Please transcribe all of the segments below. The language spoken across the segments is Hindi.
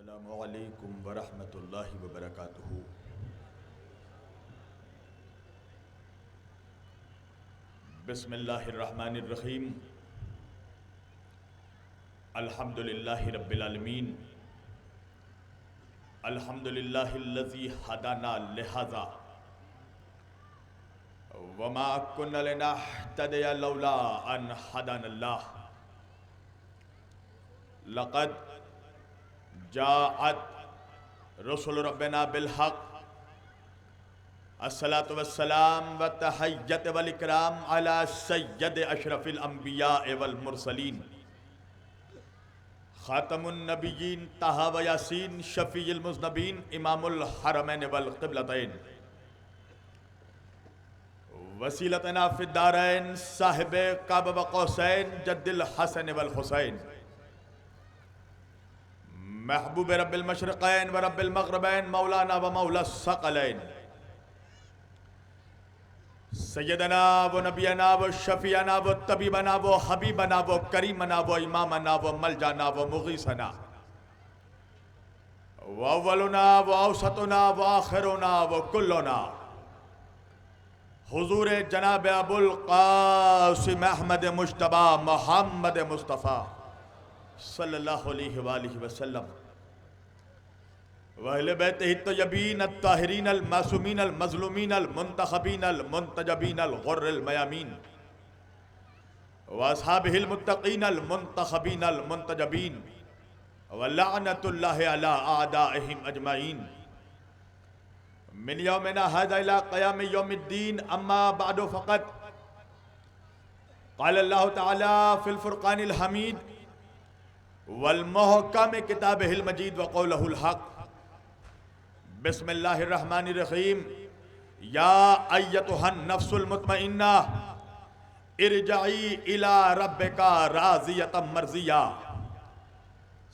अस्सलामु अलैकुम वरहमतुल्लाहि वबरकातुहू। बिस्मिल्लाहिर्रहमानिर्रहीम। अल्हम्दुलिल्लाहि रब्बिल आलमीन। अल्हम्दुलिल्लाहिल्लज़ी हदाना लिहाज़ा वमा कुन्ना लिनहतदिया लौला अन हदानल्लाह। लक़द जाअत रसूल रब्बिना बिल हक़। अस्सलातु वस्सलाम व तहय्यत वल इकराम अला सय्यद अशरफिल अंबिया वल मुरसलीन खातमुन नबिय्यीन ताहा व यासीन शफीउल मुज़नबीन इमामुल हरमैन वल क़िबलतैन वसीलतना फिद्दारैन साहिबे क़ाब व क़ौसैन जद्दिल हसन वल हुसैन महबूब रब्बिल मशरिक़ैन व रब्बिल मग़रिबैन मौलाना व मौला सकलैन सैयदना व नबियना व शफियाना व तबीबना व हबीबना व करीमना व इमामना व मलजाना व मुग़ीसना व अव्वलुना व औसतुना व आखिरुना व कुल्लुना हुज़ूर जनाब अबुल क़ासिम अहमद मुज्तबा मोहम्मद मुस्तफ़ा सल्लल्लाहु अलैहि वसल्लम वअहले बैतिही तय्यबीन अत्ताहिरीन अल मासूमीन अल मज़लूमीन अल मुंतखबीन अल मुंतजबीन अल गुर्रिल मयामीन व अस्हाबिहिल मुत्तक़ीन अल मुंतखबीन अल मुंतजबीन व लअनतुल्लाहि अला आदाइहिम अजमईन मिन यौमिना हाज़ा इला क़याम यौमिद्दीन। अम्मा बअदु फ़क़द क़ाल अल्लाहु तआला फ़िल फ़ुरक़ानिल हमीद वल मुहकम किताबिहिल मजीद व क़ौलुहुल हक़। बिस्मिल्लाहिर्रहमानिर्रहीम। या अय्यतुहन नफ्सुल मुतमइन्ना इरजई इला रब्बिका राज़ियतम मर्ज़िया।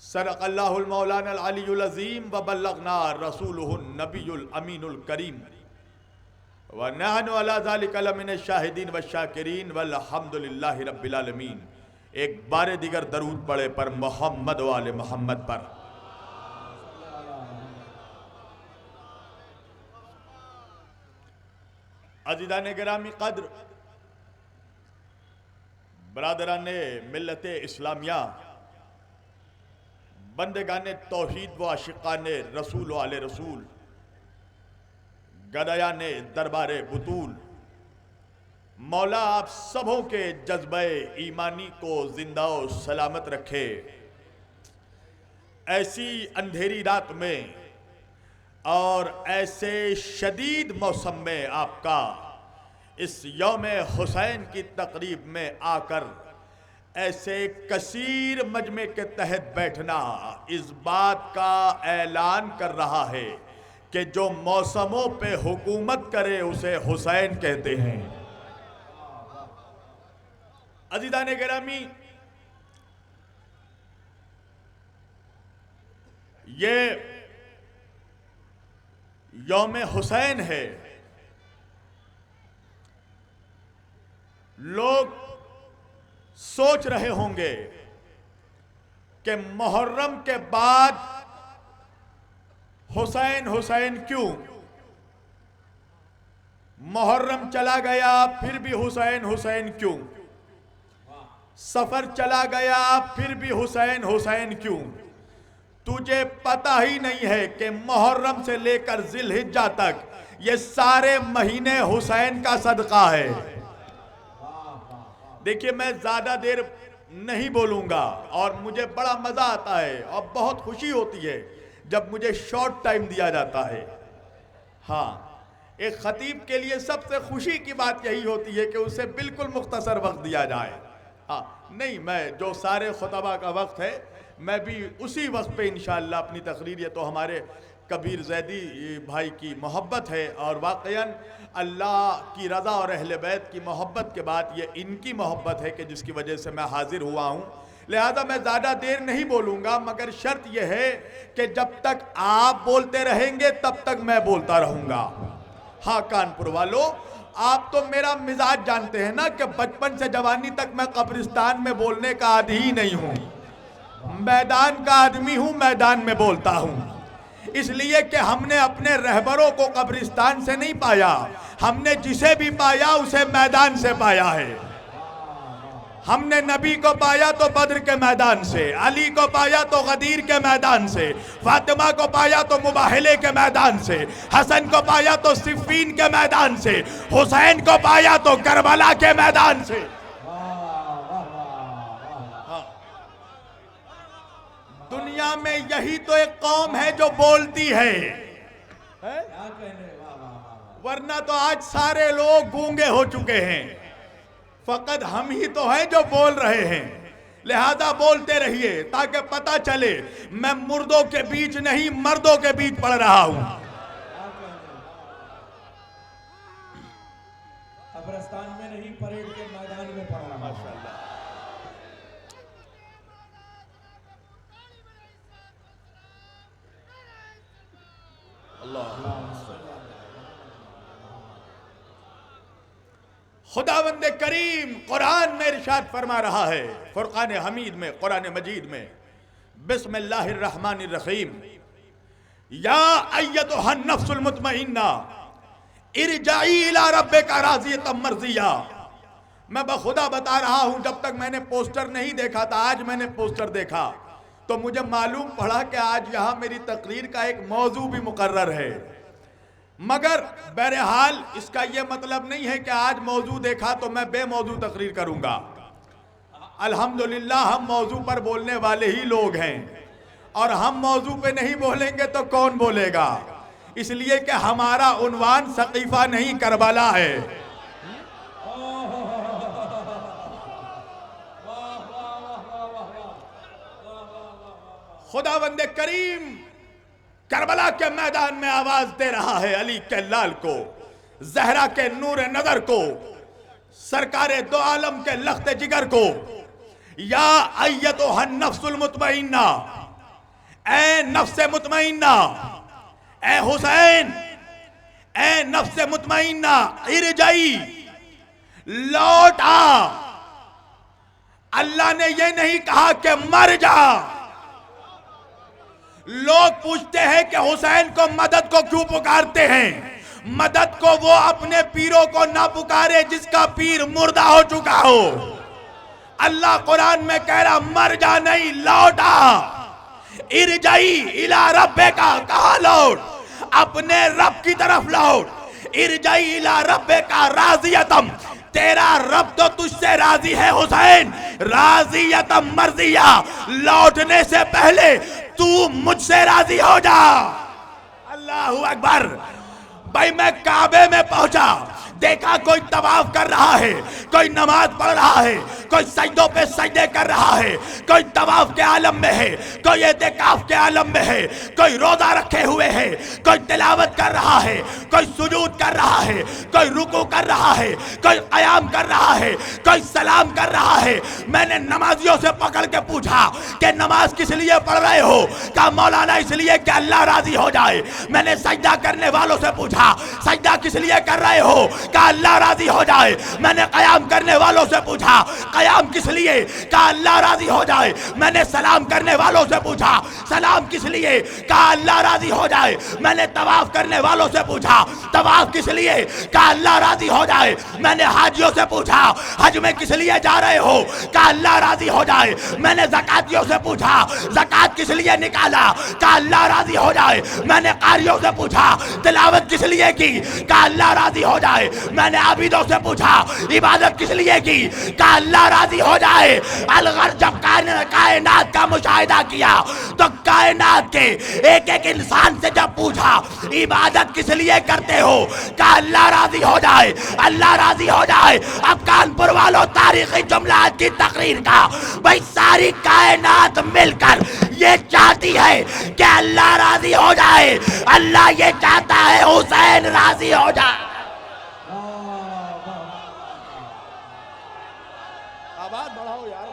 सदक़ल्लाहुल मौलानाल अलीयुल अज़ीम व बल्लगना रसूलुहुन नबियुल अमीनुल करीम व नहनु अला ज़ालिका लमिनश शाहिदीन व शाकिरीन वल्हम्दुलिल्लाहि रब्बिल आलमीन। एक बार दिगर दरूद पढ़े पर मोहम्मद वाले मोहम्मद पर। अज़ीज़ान गिरामी क़द्र, बरादराने मिल्लत इस्लामिया, बंदगाने तौहीद व आशिक़ाने रसूल वाले रसूल, गदयाने दरबारे बुतूल, मौला आप सबों के जज्बे ईमानी को जिंदा और सलामत रखे। ऐसी अंधेरी रात में और ऐसे शदीद मौसम में आपका इस यौम हुसैन की तकरीब में आकर ऐसे कसीर मजमे के तहत बैठना इस बात का ऐलान कर रहा है कि जो मौसमों पे हुकूमत करे उसे हुसैन कहते हैं। अज़ीज़ान गिरामी, ये यौम हुसैन है। लोग सोच रहे होंगे कि मुहर्रम के बाद हुसैन हुसैन क्यों? मुहर्रम चला गया फिर भी हुसैन हुसैन क्यों? सफर चला गया फिर भी हुसैन हुसैन क्यों? तुझे पता ही नहीं है कि मुहर्रम से लेकर जिलहिज्जा तक ये सारे महीने हुसैन का सदका है। देखिए, मैं ज्यादा देर नहीं बोलूंगा और मुझे बड़ा मजा आता है और बहुत खुशी होती है जब मुझे शॉर्ट टाइम दिया जाता है। हाँ, एक खतीब के लिए सबसे खुशी की बात यही होती है कि उसे बिल्कुल मुख्तसर वक्त दिया जाए। हाँ, नहीं, मैं जो सारे खुतबा का वक्त है मैं भी उसी वक्त पे इंशाअल्लाह अपनी तकरीर, ये तो हमारे कबीर जैदी भाई की मोहब्बत है और वाक़ईन अल्लाह की रज़ा और अहले बैत की मोहब्बत के बाद ये इनकी मोहब्बत है कि जिसकी वजह से मैं हाजिर हुआ हूँ। लिहाजा मैं ज़्यादा देर नहीं बोलूँगा, मगर शर्त यह है कि जब तक आप बोलते रहेंगे तब तक मैं बोलता रहूँगा। हाँ कानपुर वालों, आप तो मेरा मिजाज जानते हैं ना कि बचपन से जवानी तक मैं कब्रिस्तान में बोलने का आदी ही नहीं हूँ। मैदान का आदमी हूं, मैदान में बोलता हूं। इसलिए कि हमने अपने रहबरों को कब्रिस्तान से नहीं पाया, हमने जिसे भी पाया उसे मैदान से पाया है। हमने नबी को पाया तो बद्र के मैदान से, अली को पाया तो गदीर के मैदान से, फातिमा को पाया तो मुबाहिले के मैदान से, हसन को पाया तो सिफ़ीन के मैदान से, हुसैन को पाया तो करबला के मैदान से। दुनिया में यही तो एक कौम है जो बोलती है? वरना तो आज सारे लोग गूंगे हो चुके हैं, फकत हम ही तो हैं जो बोल रहे हैं। लिहाजा बोलते रहिए ताकि पता चले मैं मुर्दों के बीच नहीं, मर्दों के बीच पड़ रहा हूं। कब्रिस्तान में नहीं, परेड के मैदान में पड़ रहा हूं। माशाअल्लाह। खुदावंद करीम कुरान में इरशाद फरमा रहा है, फुरकान हमीद में, कुरान मजीद में, बिस्मिल्लाहिर्रहमानिर्रहीम, या अय्यतुहन नफ्सुल मुतमइन्ना इरजाई इला रब्बिका राज़ियतम मर्ज़िया। मैं बखुदा बता रहा हूं, जब तक मैंने पोस्टर नहीं देखा था, आज मैंने पोस्टर देखा तो मुझे मालूम पड़ा कि आज यहां मेरी तकरीर का एक मौजू भी मुकर्रर है। मगर बहरहाल इसका यह मतलब नहीं है कि आज मौजू देखा तो मैं बेमौजू तकरीर करूंगा। अल्हम्दुलिल्लाह हम मौजू पर बोलने वाले ही लोग हैं, और हम मौजू पे नहीं बोलेंगे तो कौन बोलेगा? इसलिए कि हमारा उन्वान सकीफा नहीं करबला है। खुदावंद करीम करबला के मैदान में आवाज दे रहा है अली के लाल को, जहरा के नूर नजर को, सरकारे दो आलम के लख्त जिगर को, या अय्यतुहन नफ्सुल मुतमइन्ना, ए नफ्स मुतमइन्ना, ए हुसैन, ए नफ्स मुतमइन्ना, इरजाई, लौट आ। अल्लाह ने यह नहीं कहा कि मर जा। लोग पूछते हैं कि हुसैन को मदद को क्यों पुकारते हैं? मदद को वो अपने पीरों को ना पुकारे जिसका पीर मुर्दा हो चुका हो। अल्लाह कुरान में कह रहा मर जा नहीं, लौट आ। इरजाई इला रब्बिका, कहा लौट? अपने रब की तरफ लौट। इरजाई इला रब्बिका राज़ियतम, तेरा रब तो तुझसे राजी है हुसैन। राज़ियतम मर्ज़िया, लौटने से पहले तू मुझसे राजी हो जा। अल्लाहू अकबर। भाई मैं काबे में पहुंचा, देखा कोई तवाफ कर रहा है, कोई नमाज पढ़ रहा है, कोई सजदों पे सजदे कर रहा है, कोई तवाफ के आलम में है, कोई एतिकाफ के आलम में है, कोई रोजा रखे हुए है, कोई तिलावत कर रहा है, कोई सुजूद कर रहा है, कोई रुकू कर रहा है, कोई क़याम कर रहा है, कोई सलाम कर रहा है। मैंने नमाजियों से पकड़ के पूछा कि नमाज किस लिए पढ़ रहे हो? कहा मौलाना इसलिए कि अल्लाह राजी हो जाए। मैंने सजदा करने वालों से पूछा सजदा किस लिए कर रहे हो? कहा अल्लाह राजी हो जाए। मैंने क़याम करने वालों से पूछा क़याम किस लिए? कहा अल्लाह राजी हो जाए। मैंने सलाम करने वालों से पूछा सलाम किस लिए? कहा अल्लाह राजी हो जाए। मैंने तवाफ करने वालों से पूछा तवाफ किस लिए? कहा अल्लाह राजी हो जाए। मैंने हाजियों से पूछा हज में किस लिए जा रहे हो? कहा अल्लाह राजी हो जाए। मैंने ज़कातियों से पूछा ज़कात किस लिए निकाला? कहा अल्लाह राजी हो जाए। मैंने कारियों से पूछा तिलावत किस लिए की? कहा अल्लाह राजी हो जाए। मैंने आबिदों से पूछा इबादत किस लिए की? कहा अल्लाह राजी हो जाए। अलगर जब कायनात का मुशाहिदा किया तो कायनात के एक एक इंसान से जब पूछा इबादत किस लिए करते हो? कहा अल्लाह राजी हो जाए, अल्लाह राजी हो जाए। अब कानपुर वालों तारीखी जुमला की तकरीर का भाई सारी कायनात मिलकर ये चाहती है कि अल्लाह राजी हो जाए। अल्लाह ये चाहता है हुसैन राजी हो जाए। आवाज बढ़ाओ यार,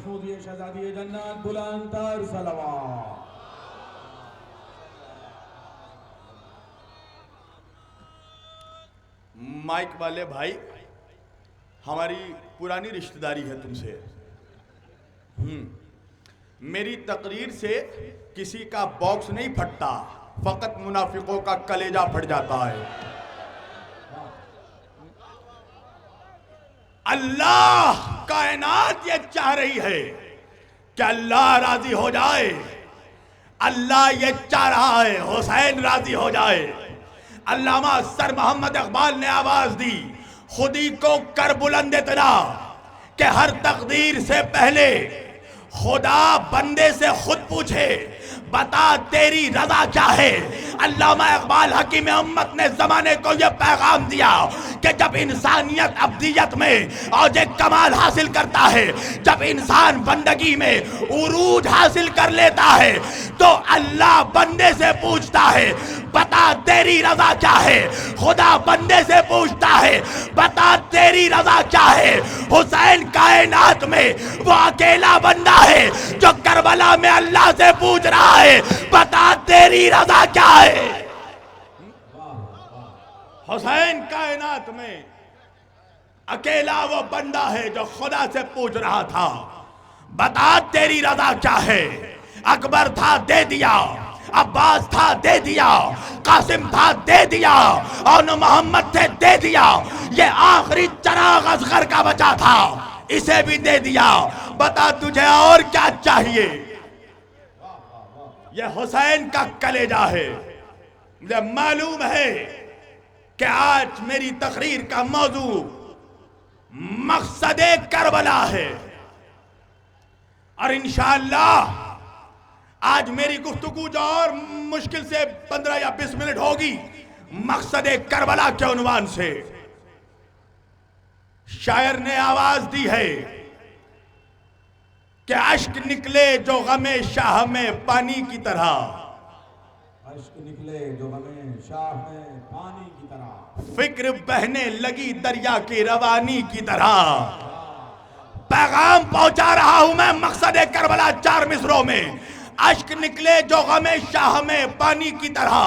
मसऊदी शहजादी जन्नत बुलंदतर सलवात। माइक वाले भाई, हमारी पुरानी रिश्तेदारी है तुमसे। मेरी तकरीर से किसी का बॉक्स नहीं फटता, फकत मुनाफिकों का कलेजा फट जाता है। अल्लाह कायनात ये चाह रही है कि अल्लाह राजी हो जाए। अल्लाह ये चाह रहा है हुसैन राजी हो जाए। अल्लामा सर मोहम्मद इकबाल ने आवाज दी, खुदी को कर बुलंद इतना कि हर तकदीर से पहले खुदा बंदे से खुद पूछे, बता तेरी रजा क्या है। अल्लामा इकबाल हकीम उम्मत ने जमाने को यह पैगाम दिया कि जब इंसानियत अब्दियत में और एक कमाल हासिल करता है, जब इंसान बंदगी में उरूज हासिल कर लेता है, तो अल्लाह बंदे से पूछता है, बता तेरी रजा क्या है। खुदा बंदे से पूछता है, बता तेरी रजा क्या है। हुसैन कायनात में वो अकेला बंदा है जो करबला में अल्लाह से पूछ रहा है, बता तेरी रजा क्या है। हुसैन कायनात में अकेला वो बंदा है जो खुदा से पूछ रहा था, बता तेरी रजा क्या है। अकबर था दे दिया, अब्बास था दे दिया, कासिम था दे दिया, और मोहम्मद थे दे दिया। ये आखिरी चराग असगर का बचा था, इसे भी दे दिया। बता तुझे और क्या चाहिए। ये हुसैन का कलेजा है। मुझे मालूम है कि आज मेरी तकरीर का मौजू मकसदे करबला है, और इंशाअल्लाह आज मेरी गुफ्तगू जो और मुश्किल से 15 या 20 मिनट होगी, मकसदे करबला के उन्वान से। शायर ने आवाज दी है कि अश्क निकले जो गमे शाह में पानी की तरह, अश्क निकले जो गमे शाह में पानी की तरह, फिक्र बहने लगी दरिया की रवानी की तरह। पैगाम पहुंचा रहा हूं मैं मकसदे करबला 4 मिसरों में। अश्क निकले जो गमे शाह में पानी की तरह,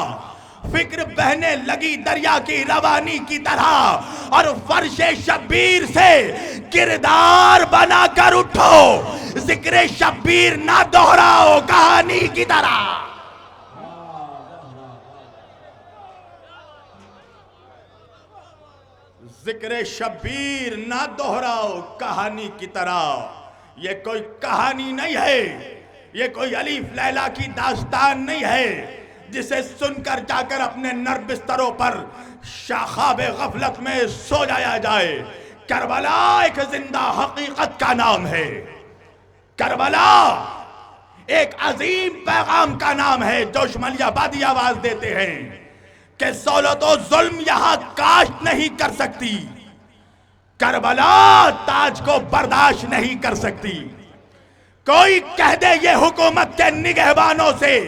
फिक्र बहने लगी दरिया की रवानी की तरह, और फर्शे शब्बीर से किरदार बनाकर उठो, जिक्र शब्बीर ना दोहराओ कहानी की तरह। जिक्र शब्बीर ना दोहराओ कहानी की तरह। ये कोई कहानी नहीं है, ये कोई अलीफ लैला की दास्तान नहीं है जिसे सुनकर जाकर अपने नर बिस्तरों पर शाखाब गफलत में सो जाया जाए। करबला एक जिंदा हकीकत का नाम है। करबला एक अजीम पैगाम का नाम है। जो शुमलियाबादी आवाज देते हैं कि ज़ौलतो जुल्म यहां काश्त नहीं कर सकती, करबला ताज को बर्दाश्त नहीं कर सकती। कोई कह दे ये हुकूमत के निगहबानों से,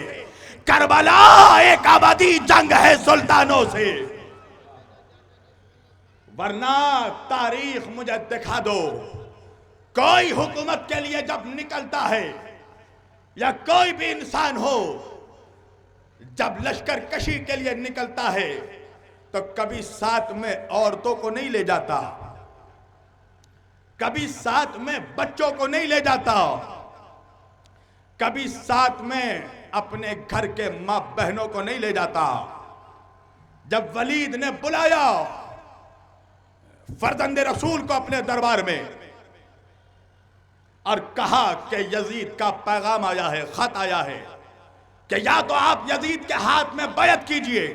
करबला एक आबादी जंग है सुल्तानों से। वरना तारीख मुझे दिखा दो, कोई हुकूमत के लिए जब निकलता है, या कोई भी इंसान हो जब लश्कर कशी के लिए निकलता है, तो कभी साथ में औरतों को नहीं ले जाता, कभी साथ में बच्चों को नहीं ले जाता, कभी साथ में अपने घर के मां बहनों को नहीं ले जाता। जब वलीद ने बुलाया फर्जंद रसूल को अपने दरबार में और कहा कि यजीद का पैगाम आया है, खत आया है कि या तो आप यजीद के हाथ में बैत कीजिए,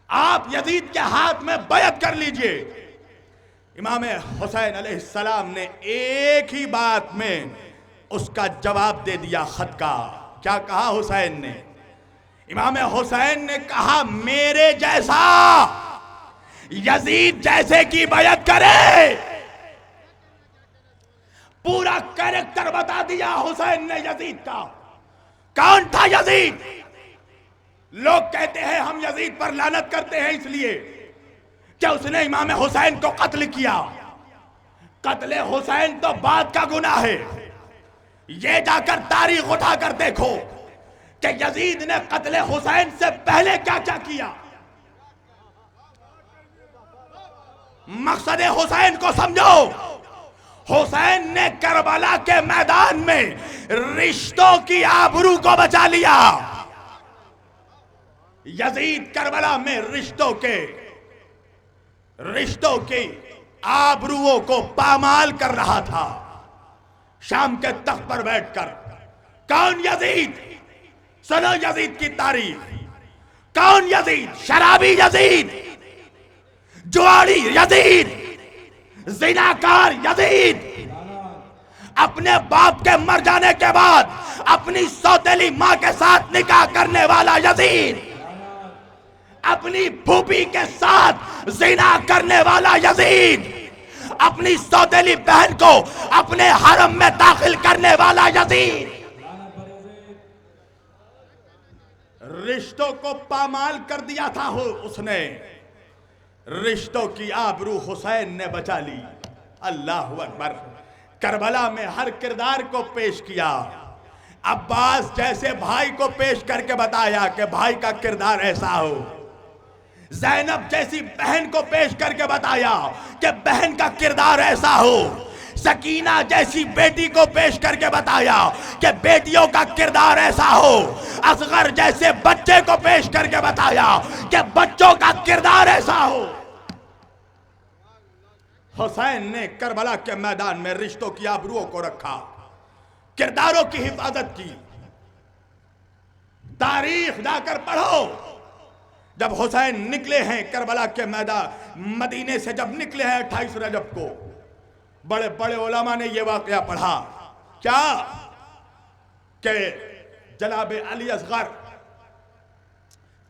आप यजीद के हाथ में बैत कर लीजिए। इमाम हुसैन अलैहिस्सलाम ने एक ही बात में उसका जवाब दे दिया खत का। क्या कहा हुसैन ने? इमाम हुसैन ने कहा, मेरे जैसा यजीद जैसे की बैत करे। पूरा कैरेक्टर बता दिया हुसैन ने यजीद का। कौन था यजीद? लोग कहते हैं हम यजीद पर लानत करते हैं इसलिए कि उसने इमाम हुसैन को कत्ल किया। कत्ले हुसैन तो बाद का गुनाह है। ये जाकर तारीख उठाकर देखो कि यजीद ने कत्ले हुसैन से पहले क्या क्या किया। मकसद हुसैन को समझो। हुसैन ने करबला के मैदान में रिश्तों की आबरू को बचा लिया। यजीद करबला में रिश्तों की आबरूओं को पामाल कर रहा था। शाम के तख्त पर बैठकर कौन यजीद, सुनो यजीद की तारीफ। कौन यजीद? शराबी यजीद, जुआड़ी यजीद, जिनाकार यजीद, अपने बाप के मर जाने के बाद अपनी सौतेली मां के साथ निकाह करने वाला यजीद, अपनी फूफी के साथ जिना करने वाला यजीद, अपनी सौतेली बहन को अपने हरम में दाखिल करने वाला यजीद। रिश्तों को पामाल कर दिया था उसने। रिश्तों की आबरू हुसैन ने बचा ली। अल्लाह अकबर। करबला में हर किरदार को पेश किया। अब्बास जैसे भाई को पेश करके बताया कि भाई का किरदार ऐसा हो। ज़ैनब जैसी बहन को पेश करके बताया कि बहन का किरदार ऐसा हो। सकीना जैसी बेटी को पेश करके बताया कि बेटियों का किरदार ऐसा हो। असगर जैसे बच्चे को पेश करके बताया कि बच्चों का किरदार ऐसा हो। हुसैन ने करबला के मैदान में रिश्तों की आबरूओं को रखा, किरदारों की हिफाजत की। तारीख जाकर पढ़ो। जब हुसैन निकले हैं करबला के मैदान, मदीने से जब निकले हैं 28 रजब को, बड़े बड़े उलमा ने यह वाकया पढ़ा। क्या कि जनाब अली असगर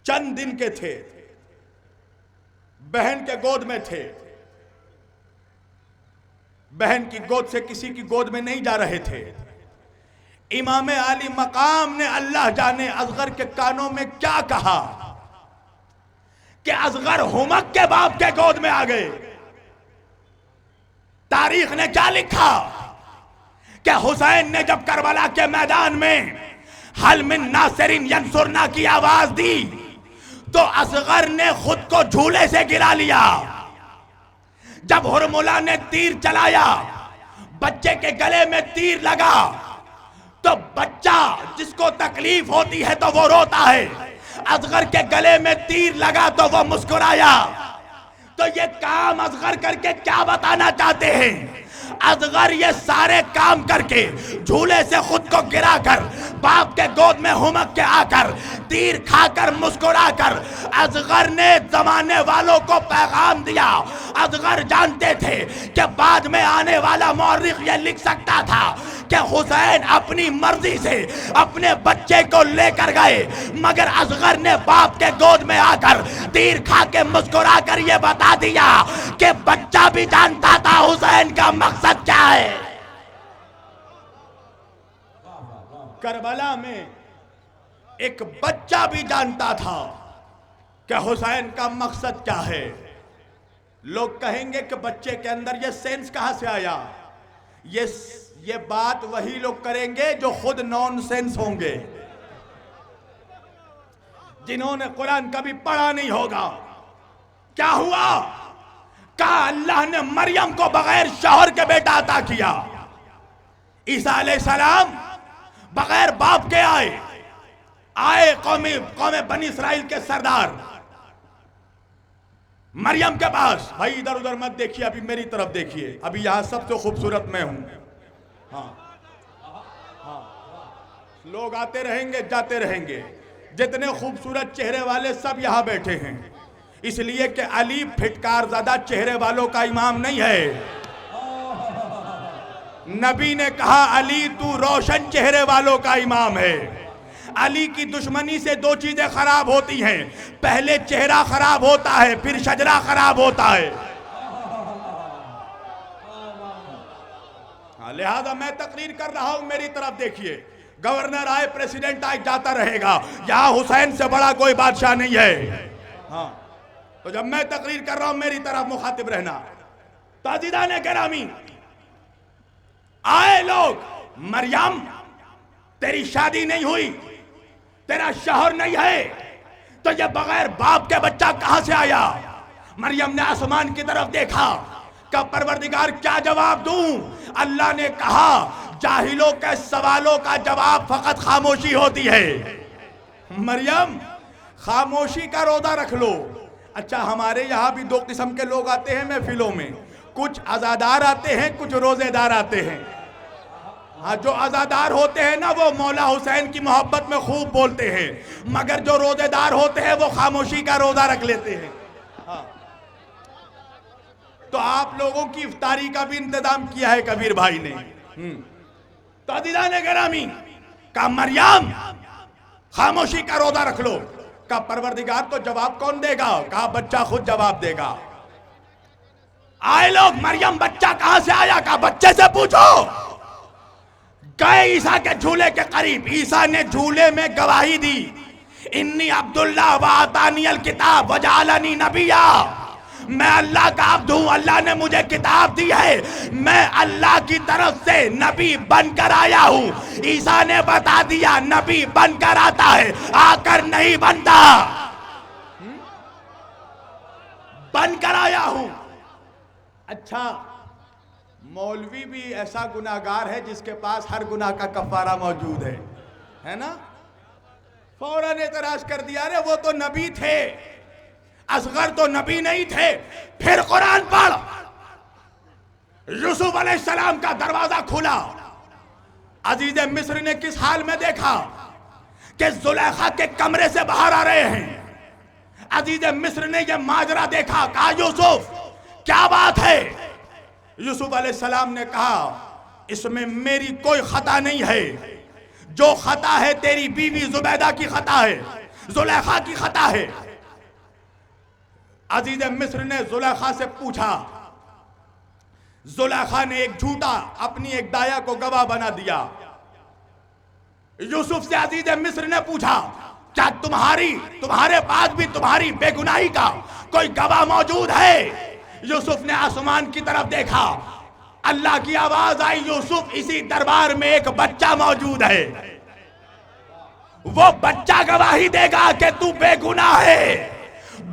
चंद दिन के थे, बहन के गोद में थे। बहन की गोद से किसी की गोद में नहीं जा रहे थे। इमाम आली मकाम ने अल्लाह जाने असगर के कानों में क्या कहा कि असगर हुमक के बाप के गोद में आ गए। तारीख ने क्या लिखा कि हुसैन ने जब करबला के मैदान में हल मिन नासिरिन यंसुरना की आवाज दी तो असगर ने खुद को झूले से गिरा लिया। जब हुरमुला ने तीर चलाया, बच्चे के गले में तीर लगा, तो बच्चा जिसको तकलीफ होती है तो वो रोता है। असगर के गले में तीर लगा तो वो मुस्कुराया। तो ये काम असगर करके क्या बताना चाहते हैं? असगर ये सारे काम करके झूले से खुद को गिराकर बाप के गोद में हुमक के आकर तीर खाकर मुस्कुराकर असगर ने जमाने वालों को पैगाम दिया। असगर जानते थे कि बाद में आने वाला मौरिख ये लिख सकता था कि हुसैन अपनी मर्जी से अपने बच्चे को लेकर गए, मगर असगर ने बाप के गोद में आकर तीर खा के मुस्कुरा कर ये बता दिया कि बच्चा भी जानता था हुसैन का मकसद क्या है। करबला में एक बच्चा भी जानता था कि हुसैन का मकसद क्या है। लोग कहेंगे कि बच्चे के अंदर ये सेंस कहां से आया। ये बात वही लोग करेंगे जो खुद नॉनसेंस होंगे, जिन्होंने कुरान कभी पढ़ा नहीं होगा। क्या हुआ? कहा अल्लाह ने मरियम को बगैर शौहर के बेटा अता किया। ईसा अलैहिस्सलाम बगैर बाप के आए कौमे बनी इसराइल के सरदार मरियम के पास। भाई इधर उधर मत देखिए, अभी मेरी तरफ देखिए। अभी यहां सबसे खूबसूरत मैं हूं। हाँ, लोग आते रहेंगे जाते रहेंगे। जितने खूबसूरत चेहरे वाले सब यहां बैठे हैं, इसलिए कि अली फिटकार ज़्यादा चेहरे वालों का इमाम नहीं है। नबी ने कहा अली तू रोशन चेहरे वालों का इमाम है। अली की दुश्मनी से दो चीजें खराब होती हैं, पहले चेहरा खराब होता है, फिर शजरा खराब होता है। लिहाजा मैं तकरीर कर रहा हूं, मेरी तरफ देखिए। गवर्नर आए, प्रेसिडेंट आए, जाता रहेगा। यहां हुसैन से बड़ा कोई बादशाह नहीं है। हाँ, तो जब मैं तकरीर कर रहा हूं मेरी तरफ मुखातिब रहना। ताजिदान गिरामी, आए लोग, मरियम तेरी शादी नहीं हुई, तेरा शौहर नहीं है, तो ये बगैर बाप के बच्चा कहां से आया? मरियम ने आसमान की तरफ देखा, का परवरदिगार क्या जवाब दूं? अल्लाह ने कहा जाहिलों के सवालों का जवाब फकत खामोशी होती है। मरियम खामोशी का रोजा रख लो। अच्छा, हमारे यहाँ भी दो किस्म के लोग आते हैं महफिलों में, कुछ अज़ादार आते हैं, कुछ रोजेदार आते हैं। हाँ, जो अज़ादार होते हैं ना वो मौला हुसैन की मोहब्बत में खूब बोलते हैं, मगर जो रोजेदार होते हैं वो खामोशी का रोजा रख लेते हैं। हाँ, तो आप लोगों की इफ्तारी का भी इंतजाम किया है कबीर भाई ने। तो अज़ीज़ान गिरामी, का मरियम खामोशी का रोजा रख लो। का परवरदिगार तो जवाब कौन देगा? कहा बच्चा खुद जवाब देगा। आए लोग, मरियम बच्चा कहां से आया? कहा बच्चे से पूछो। गए ईसा के झूले के करीब, ईसा ने झूले में गवाही दी, इन्नी अब्दुल्लाह व आतानियल किताब वजालनी नबिया, मैं अल्लाह का अब्द हूं, अल्लाह ने मुझे किताब दी है, मैं अल्लाह की तरफ से नबी बनकर आया हूं। ईसा ने बता दिया नबी बनकर आता है, आकर नहीं बनता, बनकर आया हूं। अच्छा, मौलवी भी ऐसा गुनाहगार है जिसके पास हर गुनाह का कफारा मौजूद है ना? फौरन एतराज कर दिया, अरे वो तो नबी थे, असगर तो नबी नहीं थे। फिर कुरान पढ़। यूसुफ अलैहिस्सलाम का दरवाजा खुला, अजीज मिस्र ने किस हाल में देखा कि जुलेखा के कमरे से बाहर आ रहे हैं। अजीज मिस्र ने यह माजरा देखा, कहा यूसुफ क्या बात है? यूसुफ अलैहिस्सलाम ने कहा इसमें मेरी कोई खता नहीं है, जो खता है तेरी बीवी जुबैदा की खता है, जुलेखा की खता है। अजीज मिस्र ने जुलेखा से पूछा, जुलेखा ने एक झूठा अपनी एक दाया को गवाह बना दिया। यूसुफ से अजीज मिस्र ने पूछा क्या तुम्हारे पास भी तुम्हारी बेगुनाही का कोई गवाह मौजूद है? यूसुफ ने आसमान की तरफ देखा, अल्लाह की आवाज आई, यूसुफ इसी दरबार में एक बच्चा मौजूद है, वो बच्चा गवाही देगा कि तू बेगुनाह है।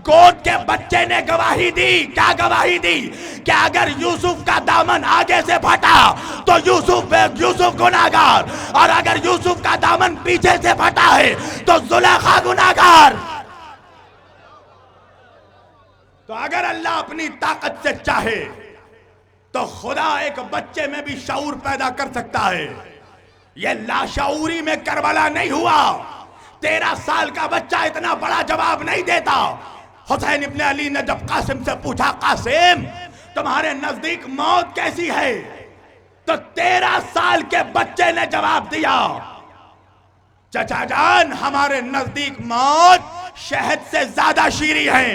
गोद के बच्चे ने गवाही दी। क्या गवाही दी? कि अगर यूसुफ का दामन आगे से फटा तो यूसुफ गुनाहगार, और अगर यूसुफ का दामन पीछे से फटा है तो जुलेखा गुनाहगार। तो अगर अल्लाह अपनी ताकत से चाहे तो खुदा एक बच्चे में भी शऊर पैदा कर सकता है। यह लाशऊरी में करबला नहीं हुआ। 13 साल का बच्चा इतना बड़ा जवाब नहीं देता। हुसैन इब्ने अली ने जब कासिम से पूछा, कासिम तुम्हारे नजदीक मौत कैसी है? तो 13 साल के बच्चे ने जवाब दिया, चचा जान हमारे नजदीक मौत शहद से ज्यादा शीरी है।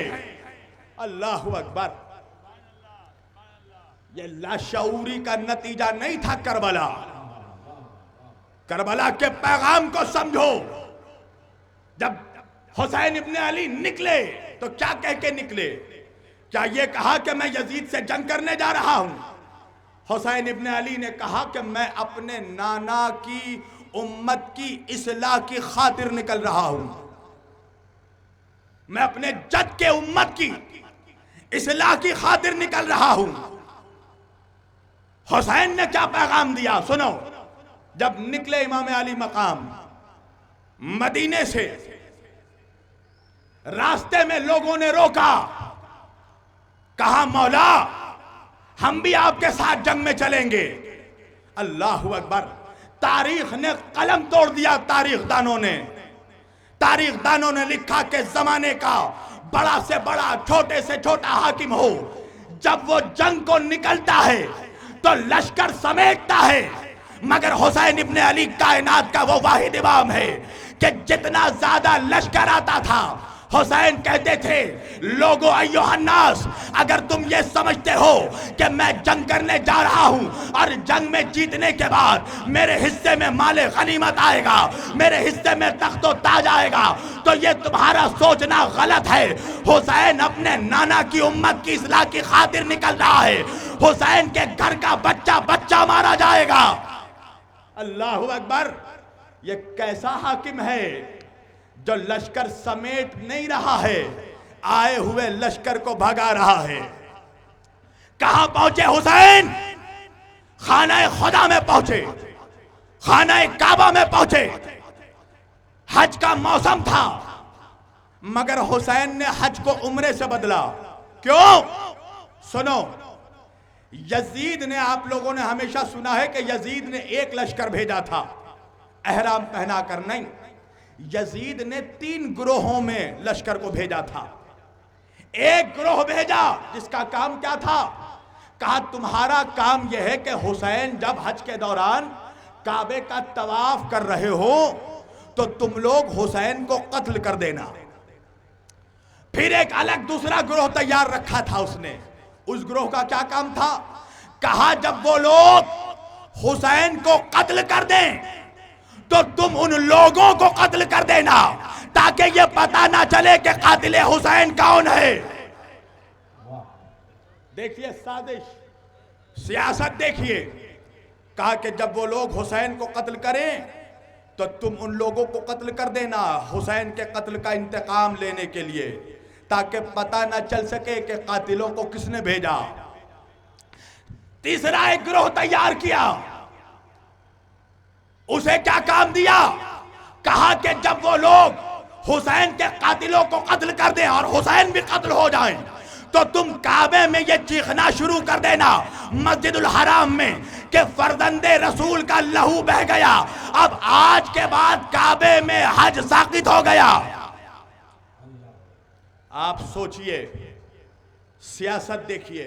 अल्लाह अकबर। यह लाशऊरी का नतीजा नहीं था करबला। करबला के पैगाम को समझो। जब हुसैन इब्ने अली निकले तो क्या कह के निकले? क्या ये कहा कि मैं यजीद से जंग करने जा रहा हूं? हुसैन इब्ने अली ने कहा कि मैं अपने नाना की उम्मत की इस्लाह की खातिर निकल रहा हूं, मैं अपने जद के उम्मत की इस्लाह की खातिर निकल रहा हूं। हुसैन ने क्या पैगाम दिया सुनो। जब निकले इमाम अली मकाम मदीने से, रास्ते में लोगों ने रोका, कहा मौला हम भी आपके साथ जंग में चलेंगे। अल्लाह अकबर। तारीख ने कलम तोड़ दिया। तारीख दानों ने लिखा कि जमाने का बड़ा से बड़ा छोटे से छोटा हाकिम हो, जब वो जंग को निकलता है तो लश्कर समेटता है, मगर हुसैन इब्ने अली कायनात का वो वाहिद इमाम है कि जितना ज्यादा लश्कर आता था हुसैन कहते थे, लोगो अय्युहन्नास, अगर तुम ये समझते हो कि मैं जंग करने जा रहा हूं और जंग में जीतने के बाद मेरे हिस्से में माले गनीमत आएगा, मेरे हिस्से में तख्तो ताज आएगा, तो ये तुम्हारा सोचना गलत है। हुसैन अपने नाना की उम्मत की इस्लाह की खातिर निकल रहा है। हुसैन के घर का बच्चा बच्चा मारा जाएगा। अल्लाह अकबर। ये कैसा हाकिम है जो लश्कर समेट नहीं रहा है, आए हुए लश्कर को भगा रहा है। कहां पहुंचे हुसैन? खाना खुदा में पहुंचे, खाना काबा में पहुंचे। हज का मौसम था, मगर हुसैन ने हज को उम्रे से बदला। क्यों? सुनो, यजीद ने, आप लोगों ने हमेशा सुना है कि यजीद ने एक लश्कर भेजा था, एहराम पहना कर नहीं। यजीद ने 3 ग्रोहों में लश्कर को भेजा था। एक ग्रोह भेजा जिसका काम क्या था? कहा तुम्हारा काम यह है कि हुसैन जब हज के दौरान काबे का तवाफ कर रहे हो तो तुम लोग हुसैन को कत्ल कर देना। फिर एक अलग दूसरा ग्रोह तैयार रखा था उसने। उस ग्रोह का क्या काम था? कहा जब वो लोग हुसैन को कत्ल कर दें तो तुम उन लोगों को कत्ल कर देना ताकि ये पता ना चले कि कातिल हुसैन कौन है। देखिए साजिश, सियासत देखिए। कहा कि जब वो लोग हुसैन को कत्ल करें तो तुम उन लोगों को कत्ल कर देना हुसैन के कत्ल का इंतकाम लेने के लिए, ताकि पता ना चल सके कि कातिलों को किसने भेजा। तीसरा एक ग्रोह तैयार किया, उसे क्या काम दिया? कहा कि जब वो लोग हुसैन के कातिलों को कत्ल कर दें और हुसैन भी कत्ल हो जाएं तो तुम काबे में ये चीखना शुरू कर देना, मस्जिदुल हराम में, कि फर्जंदे रसूल का लहू बह गया। अब आज के बाद काबे में हज साकित हो गया। आप सोचिए, सियासत देखिए।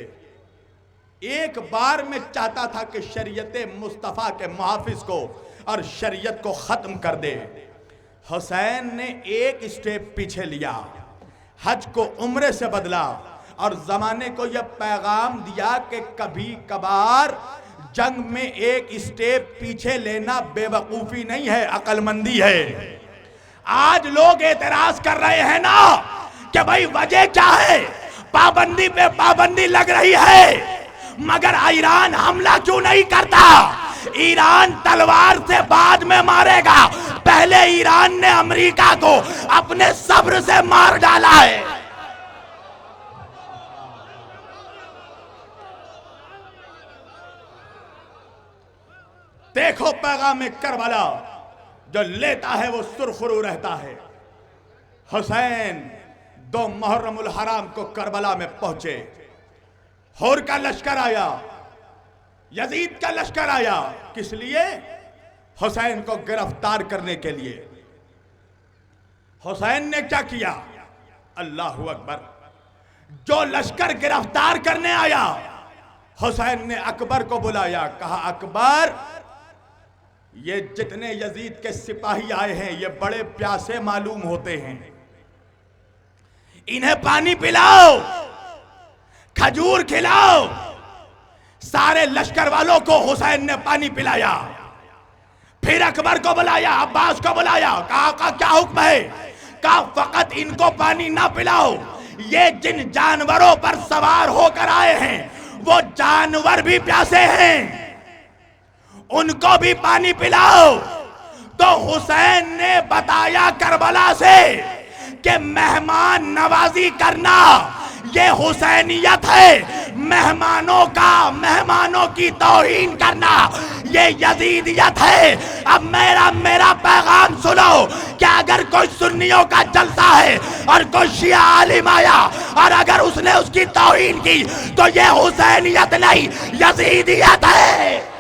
एक बार में चाहता था कि शरीयत मुस्तफ़ा के मुहाफिज को और शरीयत को खत्म कर दे। हुसैन ने एक स्टेप पीछे लिया, हज को उम्रे से बदला और जमाने को यह पैगाम दिया कि कभी कभार जंग में एक स्टेप पीछे लेना बेवकूफी नहीं है, अक्लमंदी है। आज लोग एतराज कर रहे हैं ना कि भाई वजह क्या है, पाबंदी पे पाबंदी लग रही है, मगर ईरान हमला क्यों नहीं करता? ईरान तलवार से बाद में मारेगा, पहले ईरान ने अमेरिका को अपने सब्र से मार डाला है। देखो पैगाम करबला जो लेता है वो सुरखरू रहता है। हुसैन 2 मुहर्रमुल हराम को करबला में पहुंचे। होर का लश्कर आया, यजीद का लश्कर आया। किस लिए? हुसैन को गिरफ्तार करने के लिए। हुसैन ने क्या किया? अल्लाहु अकबर। जो लश्कर गिरफ्तार करने आया, हुसैन ने अकबर को बुलाया। कहा अकबर, ये जितने यजीद के सिपाही आए हैं ये बड़े प्यासे मालूम होते हैं, इन्हें पानी पिलाओ, खजूर खिलाओ। सारे लश्कर वालों को हुसैन ने पानी पिलाया। फिर अकबर को बुलाया, अब्बास को बुलाया। कहा क्या हुक्म है? कहा फकत इनको पानी ना पिलाओ, ये जिन जानवरों पर सवार होकर आए हैं वो जानवर भी प्यासे हैं, उनको भी पानी पिलाओ। तो हुसैन ने बताया करबला से कि मेहमान नवाजी करना ये हुसैनियत है, मेहमानों की तौहीन करना ये यजीदियत है। अब मेरा पैगाम सुनो कि अगर कोई सुन्नियों का जलसा है और कोई शिया आलिम आया और अगर उसने उसकी तौहीन की तो ये हुसैनियत नहीं, यजीदियत है।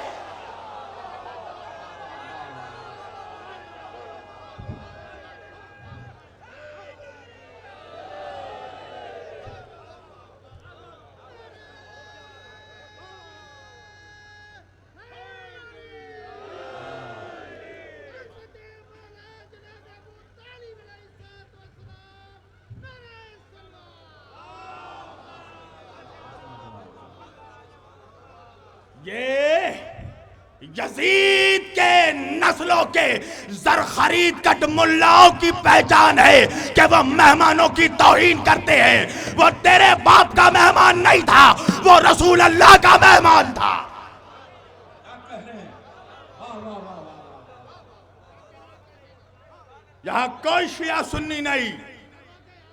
ये यजीद के नस्लों के जर खरीद कट मुल्लाओं की पहचान है कि वो मेहमानों की तौहीन करते हैं। वो तेरे बाप का मेहमान नहीं था, वो रसूल अल्लाह का मेहमान था। क्या कह रहे हैं? वाह वाह वाह वाह। यहां कोई शिया सुन्नी नहीं,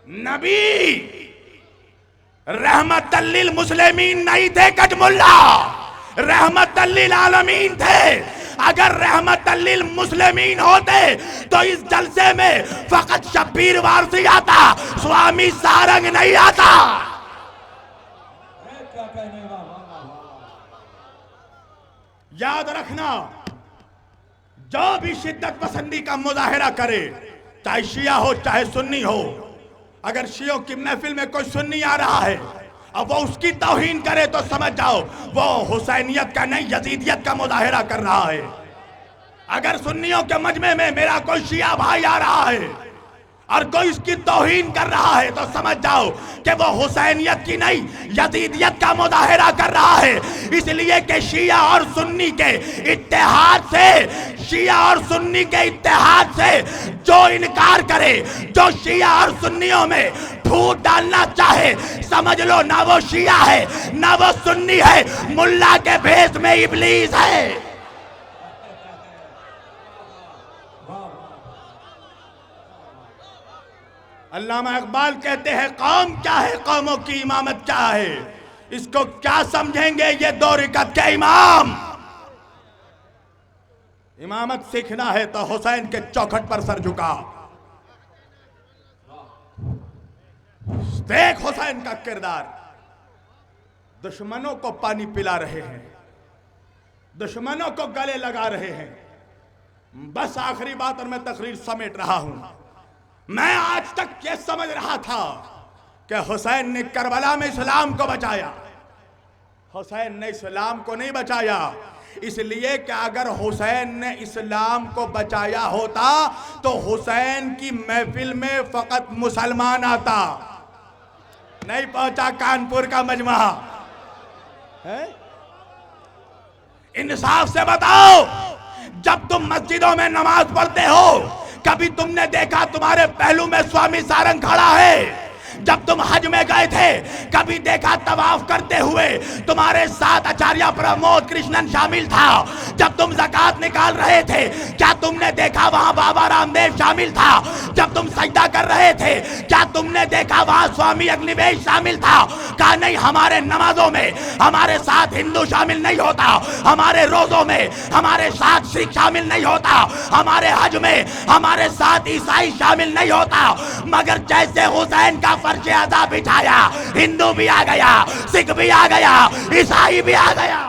नबी रहमतल लिल मुस्लिमीन नहीं थे कजमुल्ला, रहमतल लिल आलमीन थे। अगर रहमतल लिल मुस्लिमीन होते तो इस जलसे में फकत शब्बीर वारसी आता, स्वामी सारंग नहीं आता। क्या कहने? वाह वाह वाह वाह। याद रखना, जो भी शिद्दत पसंदी का मुजाहिरा करे, चाहे शिया हो चाहे सुन्नी हो, अगर शियों की महफिल में कोई सुन्नी आ रहा है अब वो उसकी तौहीन करे तो समझ जाओ वो हुसैनियत का नहीं यजीदियत का मुजाहिरा कर रहा है। अगर सुन्नियों के मजमे में मेरा कोई शिया भाई आ रहा है और कोई इसकी तौहीन कर रहा है तो समझ जाओ कि वो हुसैनियत की नहीं यजीदियत का मुजाहिरा कर रहा है। इसलिए कि शिया और सुन्नी के इत्तेहाद से, शिया और सुन्नी के इत्तेहाद से जो इनकार करे, जो शिया और सुन्नियों में फूट डालना चाहे, समझ लो ना वो शिया है ना वो सुन्नी है, मुल्ला के भेष में इब्लीस है। अल्लामा इकबाल कहते हैं कौम क्या है, कौमों की इमामत क्या है, इसको क्या समझेंगे ये दो रिकत के इमाम। इमामत सीखना है तो हुसैन के चौखट पर सर झुका। देख हुसैन का किरदार, दुश्मनों को पानी पिला रहे हैं, दुश्मनों को गले लगा रहे हैं। बस आखिरी बात और मैं तकरीर समेट रहा हूं। मैं आज तक ये समझ रहा था कि हुसैन ने करबला में इस्लाम को बचाया। हुसैन ने इस्लाम को नहीं बचाया, इसलिए कि अगर हुसैन ने इस्लाम को बचाया होता तो हुसैन की महफिल में फकत मुसलमान आता, नहीं पहुंचा कानपुर का मजमा है। इंसाफ से बताओ, जब तुम मस्जिदों में नमाज पढ़ते हो कभी तुमने देखा तुम्हारे पहलू में स्वामी सारंग खड़ा है? जब तुम हज में गए थे कभी देखा तवाफ करते हुए तुम्हारे साथ आचार्य प्रमोद कृष्णन शामिल था? जब तुम ज़कात निकाल रहे थे क्या तुमने देखा वहां बाबा रामदेव शामिल था? जब तुम सजदा कर रहे थे क्या तुमने देखा वहां स्वामी अग्निवेश शामिल था? कहा नहीं, हमारे नमाजों में हमारे साथ हिंदू शामिल नहीं होता, हमारे रोजों में हमारे साथ सिख शामिल नहीं होता, हमारे हज में हमारे साथ ईसाई शामिल नहीं होता। मगर जैसे हुसैन का फर्शे अदा बिठाया, हिंदू भी आ गया, सिख भी आ गया, ईसाई भी आ गया।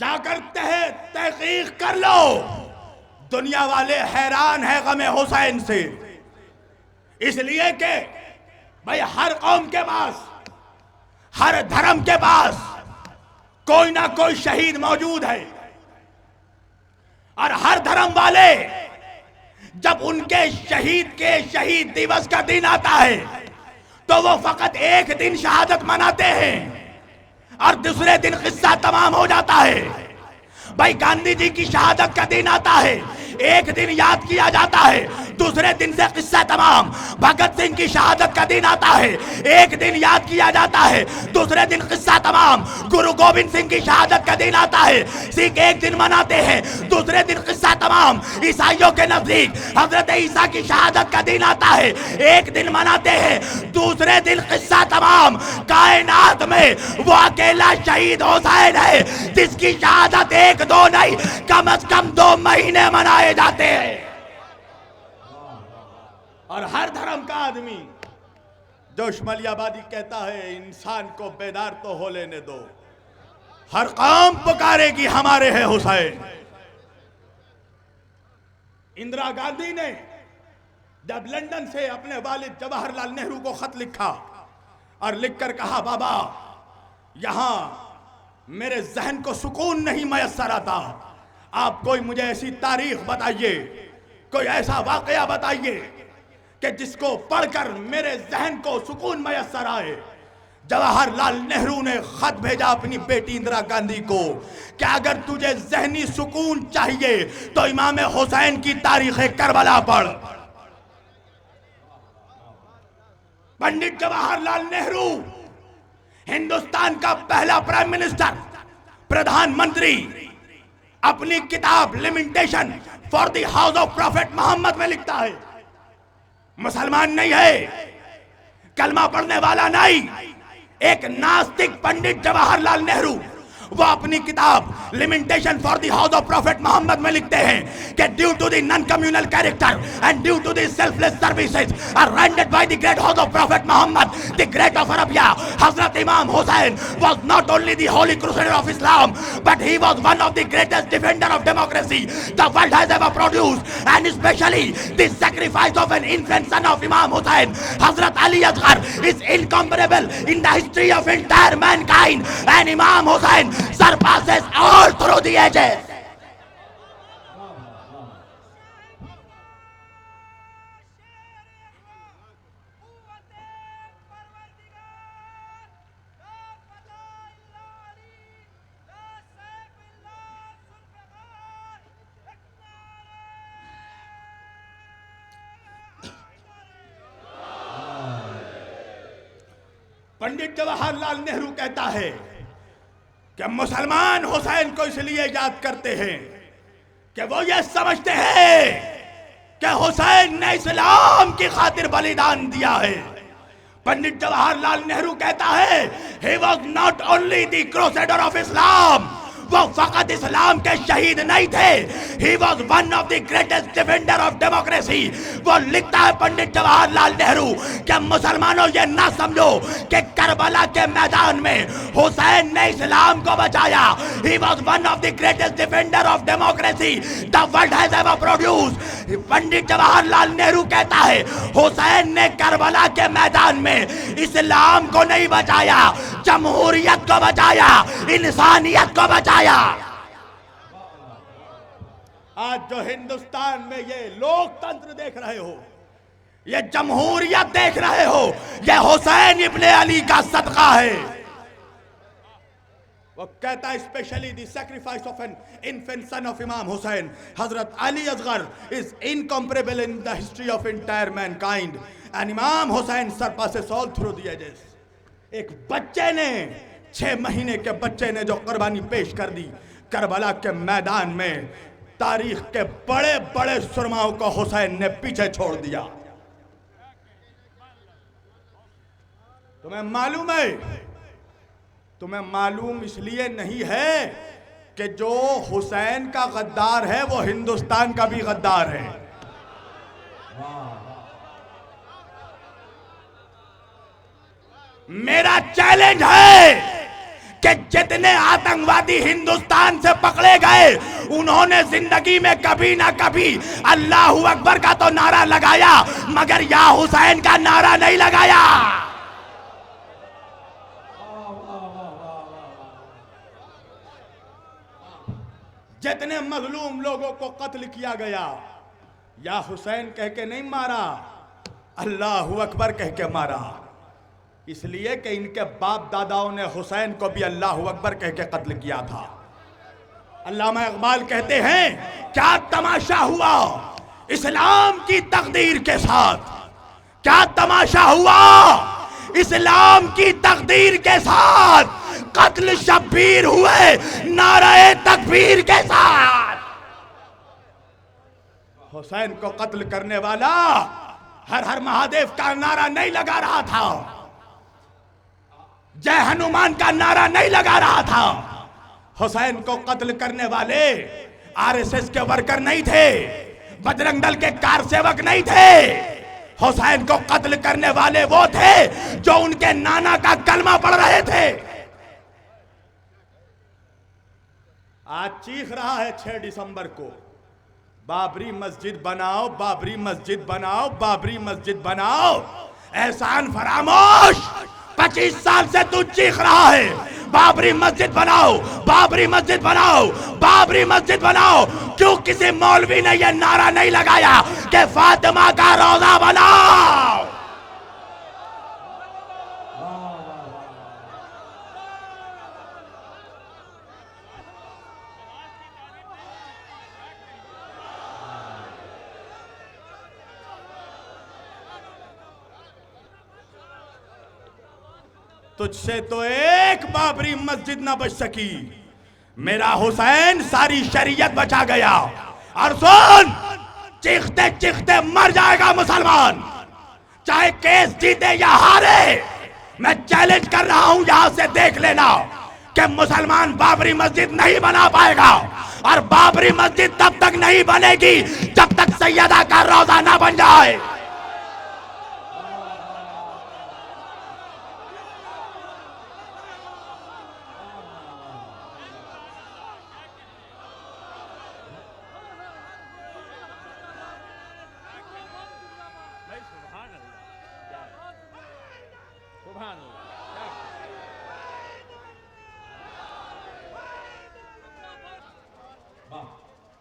जाकर तहकीक कर लो, दुनिया वाले हैरान है गमे हुसैन से। इसलिए कि भाई हर कौम के पास, हर धर्म के पास कोई ना कोई शहीद मौजूद है, और हर धर्म वाले जब उनके शहीद के शहीद दिवस का दिन आता है तो वो फकत एक दिन शहादत मनाते हैं और दूसरे दिन किस्सा तमाम हो जाता है। भाई गांधी जी की शहादत का दिन आता है, एक दिन याद किया जाता है, दूसरे दिन से किस्सा तमाम। भगत सिंह की शहादत का दिन आता है, एक दिन याद किया जाता है, दूसरे दिन किस्सा तमाम। गुरु गोविंद सिंह की शहादत का दिन आता है, सिख एक दिन मनाते हैं, दूसरे दिन किस्सा तमाम। ईसाइयों के नजदीक हजरत ईसा की शहादत का दिन आता है, एक दिन मनाते हैं, दूसरे दिन किस्सा तमाम। कायनात में वो अकेला शहीद हुसैन है जिसकी शहादत एक दो नहीं, कम से कम 2 महीने मनाए जाते हैं। और हर धर्म का आदमी जो शमलियाबादी कहता है इंसान को बेदार तो हो लेने दो, हर कौम पुकारेगी हमारे है हुसैन। इंदिरा गांधी ने जब लंदन से अपने वालिद जवाहरलाल नेहरू को खत लिखा और लिखकर कहा, बाबा यहां मेरे जहन को सुकून नहीं मयसर आता, आप कोई मुझे ऐसी तारीख बताइए, कोई ऐसा वाकया बताइए कि जिसको पढ़कर मेरे जहन को सुकून मयसर आए। जवाहरलाल नेहरू ने खत भेजा अपनी बेटी इंदिरा गांधी को कि अगर तुझे जहनी सुकून चाहिए तो इमाम हुसैन की तारीख करबला पढ़। पंडित जवाहरलाल नेहरू हिंदुस्तान का पहला प्राइम मिनिस्टर, प्रधानमंत्री, अपनी किताब limitation for the house of prophet Mohammad में लिखता है, मुसलमान नहीं है, कलमा पढ़ने वाला नहीं, एक नास्तिक पंडित जवाहरलाल नेहरू, वो अपनी किताब limitation for the house of prophet Mohammad में लिखते हैं कि due to the non communal character and due to the selfless services are rendered by the great house of prophet Mohammad the great of Arabia, Hazrat Imam Hussain was not only the holy crusader of Islam but he was one of the greatest defender of democracy the world has ever produced, and especially the sacrifice of an infant son of Imam Hussain, Hazrat Ali Asghar, is incomparable in the history of entire mankind, and Imam Hussain surpasses all through the ages. Pandit Jawaharlal Nehru कहता है कि मुसलमान हुसैन को इसलिए याद करते हैं कि वो ये समझते हैं कि हुसैन ने इस्लाम की खातिर बलिदान दिया है। पंडित जवाहरलाल नेहरू कहता है, he was not only the crusader of Islam, वो फकत इस्लाम के शहीद नहीं थे, he was one of the greatest defender of democracy। वो लिखता है पंडित जवाहरलाल नेहरू कि मुसलमानों ये ना समझो कि करबला के मैदान में हुसैन ने इस्लाम को बचाया, he was one of the greatest defender of democracy the world has ever produced। Pandit Jawaharlal Nehru कहता है, हुसैन ने करबला के मैदान में इस्लाम को नहीं बचाया, जमहूरियत को बचाया, इंसानियत को बचाया। आज जो हिंदुस्तान में ये लोकतंत्र देख रहे हो, ये जमहूरियत देख रहे हो, ये हुसैन इब्ने अली का सदका है। वो कहता है, specially the sacrifice of an infant son of Imam Hussain, Hazrat Ali Asgar, is incomparable in the history of entire mankind, and Imam Hussain surpasses all through the ages. एक बच्चे ने, 6 महीने के बच्चे ने जो कुर्बानी पेश कर दी करबला के मैदान में, तारीख के बड़े बड़े सुरमाओं को हुसैन ने पीछे छोड़ दिया। तुम्हें मालूम है, तुम्हें मालूम इसलिए नहीं है कि जो हुसैन का गद्दार है वो हिंदुस्तान का भी गद्दार है। मेरा चैलेंज है कि जितने आतंकवादी हिंदुस्तान से पकड़े गए, उन्होंने जिंदगी में कभी ना कभी अल्लाहू अकबर का तो नारा लगाया, मगर या हुसैन का नारा नहीं लगाया। जितने मजलूम लोगों को कत्ल किया गया, या हुसैन कह के नहीं मारा, अल्लाहू अकबर कह के मारा। इसलिए कि इनके बाप दादाओं ने हुसैन को भी अल्लाहू अकबर कह के कत्ल किया था। अल्लामा इकबाल कहते हैं, क्या तमाशा हुआ इस्लाम की तकदीर के साथ, क्या तमाशा हुआ इस्लाम की तकदीर के साथ, कत्ल शब्बीर हुए नारे तकबीर के साथ। हुसैन को कत्ल करने वाला हर हर महादेव का नारा नहीं लगा रहा था, जय हनुमान का नारा नहीं लगा रहा था। हुसैन को कत्ल करने वाले आरएसएस के वर्कर नहीं थे, बजरंग दल के कारसेवक नहीं थे। हुसैन को कत्ल करने वाले वो थे जो उनके नाना का कलमा पढ़ रहे थे। आज चीख रहा है 6 दिसंबर को बाबरी मस्जिद बनाओ, बाबरी मस्जिद बनाओ, बाबरी मस्जिद बनाओ। एहसान फरामोश, 25 साल से तू चीख रहा है बाबरी मस्जिद बनाओ, बाबरी मस्जिद बनाओ, बाबरी मस्जिद बनाओ। क्यों किसी मौलवी ने यह नारा नहीं लगाया कि फातिमा का रोजा बनाओ? तुझसे तो एक बाबरी मस्जिद ना बच सकी, मेरा हुसैन सारी शरीयत बचा गया। और सुन, चीखते चीखते मर जाएगा मुसलमान, चाहे केस जीते या हारे। मैं चैलेंज कर रहा हूं, यहां से देख लेना कि मुसलमान बाबरी मस्जिद नहीं बना पाएगा। और बाबरी मस्जिद तब तक नहीं बनेगी जब तक सैयदा का रोजा ना बन जाए।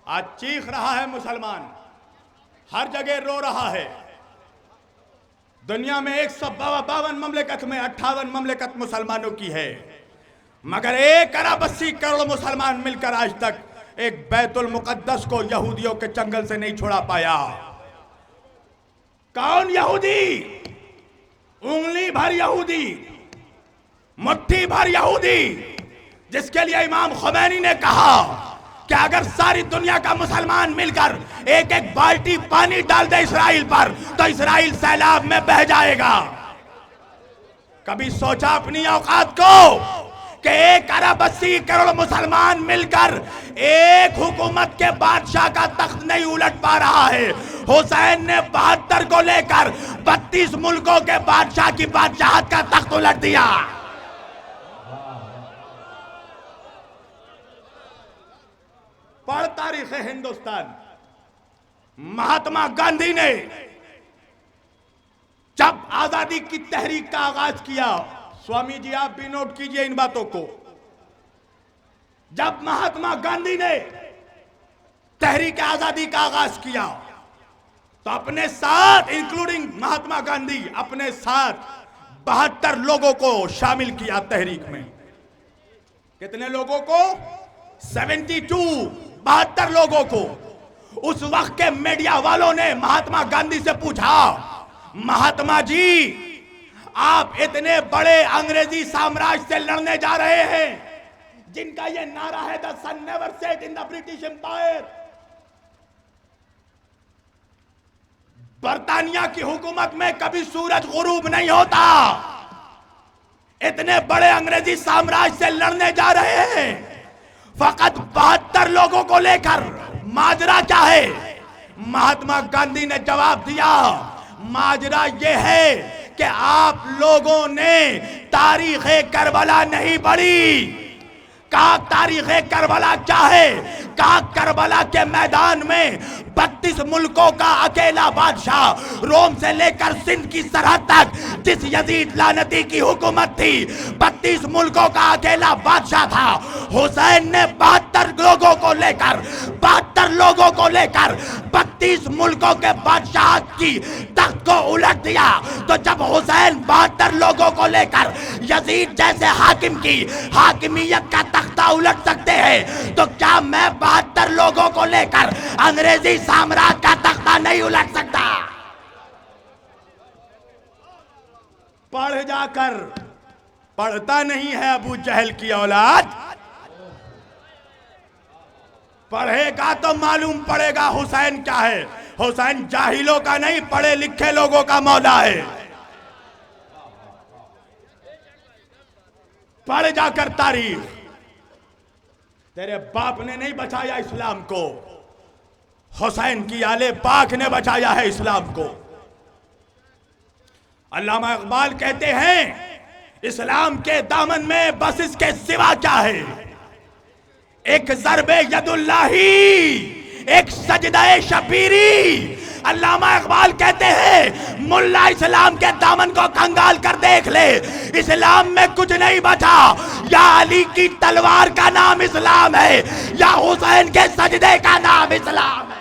आज चीख रहा है मुसलमान, हर जगह रो रहा है। दुनिया में 152 ममलिकत में 58 ममलिकत मुसलमानों की है, मगर 1 अरब 80 करोड़ मुसलमान मिलकर आज तक एक बैतुल मुकद्दस को यहूदियों के चंगल से नहीं छुड़ा पाया। कौन यहूदी? उंगली भर यहूदी, मुट्ठी भर यहूदी, जिसके लिए इमाम खुमैनी ने कहा कि अगर सारी दुनिया का मुसलमान मिलकर एक एक बाल्टी पानी डाल दे इसराइल पर, तो इसराइल सैलाब में बह जाएगा। कभी सोचा अपनी औकात को कि 1 अरब 80 करोड़ मुसलमान मिलकर एक हुकूमत के बादशाह का तख्त नहीं उलट पा रहा है। हुसैन ने 72 को लेकर 32 मुल्कों के बादशाह की बादशाहत का तख्त उलट दिया। पढ़ तारीख हिंदुस्तान, महात्मा गांधी ने जब आजादी की तहरीक का आगाज किया, स्वामी जी आप भी नोट कीजिए इन बातों को, जब महात्मा गांधी ने तहरीक आजादी का आगाज किया तो अपने साथ, इंक्लूडिंग महात्मा गांधी, अपने साथ 72 लोगों को शामिल किया तहरीक में। कितने लोगों को? 72 लोगों को। उस वक्त के मीडिया वालों ने महात्मा गांधी से पूछा, महात्मा जी आप इतने बड़े अंग्रेजी साम्राज्य से लड़ने जा रहे हैं जिनका यह नारा है the sun never set in the British empire, बर्तानिया की हुकूमत में कभी सूरज गुरूब नहीं होता, इतने बड़े अंग्रेजी साम्राज्य से लड़ने जा रहे हैं फकत 72 लोगों को लेकर, माजरा क्या है? महात्मा गांधी ने जवाब दिया, माजरा यह है कि आप लोगों ने तारीख़े करबला नहीं पढ़ी। कहा तारीख़े करबला क्या है? कहा करबला के मैदान में 32 मुल्कों का अकेला बादशाह, रोम से लेकर सिंध की सरहद तक जिस यजीद लानती की हुकूमत थी, 32 मुल्कों का अकेला बादशाह था। हुसैन ने 72 लोगों को लेकर 32 मुल्कों के बादशाह की तख्त को उलट दिया। तो जब हुसैन 72 लोगों को लेकर यजीद जैसे हाकिम की हाकिमियत का तख्ता उलट सकते हैं, तो क्या मैं 72 लोगों को लेकर अंग्रेजी साम्राज्य का तख्ता नहीं उलट सकता? पढ़ जाकर, पढ़ता नहीं है अबू जहल की औलाद, पढ़ेगा तो मालूम पड़ेगा हुसैन क्या है। हुसैन जाहिलों का नहीं, पढ़े लिखे लोगों का मौला है। पढ़ जाकर तारीख, तेरे बाप ने नहीं बचाया इस्लाम को, हुसैन की आले पाक ने बचाया है इस्लाम को। अल्लामा इकबाल कहते हैं, इस्लाम के दामन में बस इसके सिवा क्या है? एक ज़रबे यदुल्लाही, एक सजदाए शबीरी। अल्लामा इकबाल कहते हैं मुल्ला इस्लाम के दामन को कंगाल कर देख ले, इस्लाम में कुछ नहीं बचा। या अली की तलवार का नाम इस्लाम है, या हुसैन के सजदे का नाम इस्लाम है।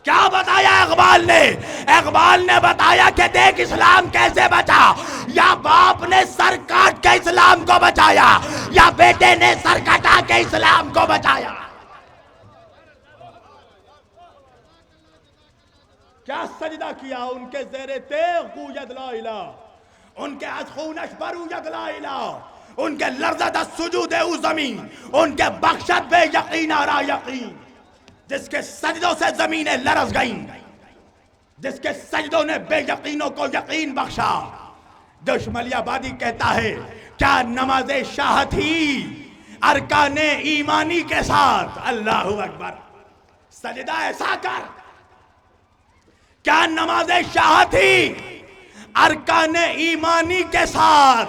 क्या बताया इकबाल ने? इकबाल ने बताया कि देख इस्लाम कैसे बचा। या बाप ने सर काट के इस्लाम को बचाया, या बेटे ने सर कटा के इस्लाम को बचाया। क्या सजदा किया उनके ज़ेरे तेग गूयद ला इला, उनके असखूनश बरूयद ला इला, उनके लर्ज़त सुजूद उ ज़मीन, उनके बख्शत बे यकीन आरा यकीन। जिसके सजदों से जमीनें लरज़ गईं, जिसके सजदों ने बेयकीनों को यकीन बख्शा। जोशमलियाबादी कहता है क्या नमाज शाह थी अरकाने ईमानी के साथ। अल्लाहु अकबर। सजदा ऐसा कर, क्या नमाज शाह थी अरकाने ईमानी के साथ,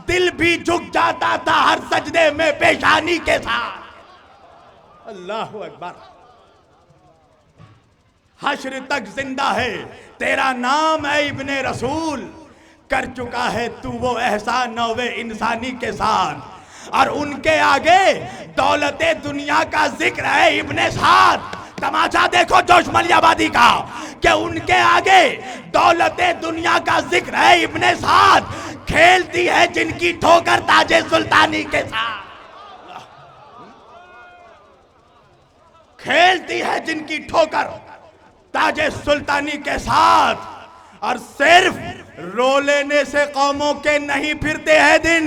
दिल भी झुक जाता था हर सजदे में पेशानी के साथ। अल्लाहु अकबर। हश्र तक जिंदा है तेरा नाम है इब्ने रसूल, कर चुका है तू वो एहसान नौवे इंसानी के साथ। और उनके आगे दौलते दुनिया का जिक्र है इब्ने साद। तमाशा देखो जोशमलियाबादी का कि उनके आगे दौलते दुनिया का जिक्र है इब्ने साद। खेलती है जिनकी ठोकर ताजे सुल्तानी के साथ, खेलती है जिनकी ठोकर ताजे सुल्तानी के साथ। और सिर्फ रो लेने से कौमों के नहीं फिरते हैं दिन,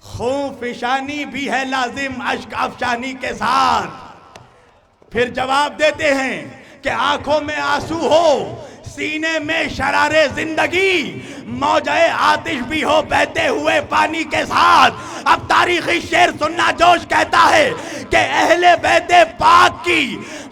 खून फिशानी भी है लाजिम अश्क अफशानी के साथ। फिर जवाब देते हैं कि आंखों में आंसू हो, सीने में शरारे जिंदगी, मौजे आतिश भी हो बहते हुए पानी के साथ। अब तारीखी शेर सुनना। जोश कहता है कि अहले बैते पाक की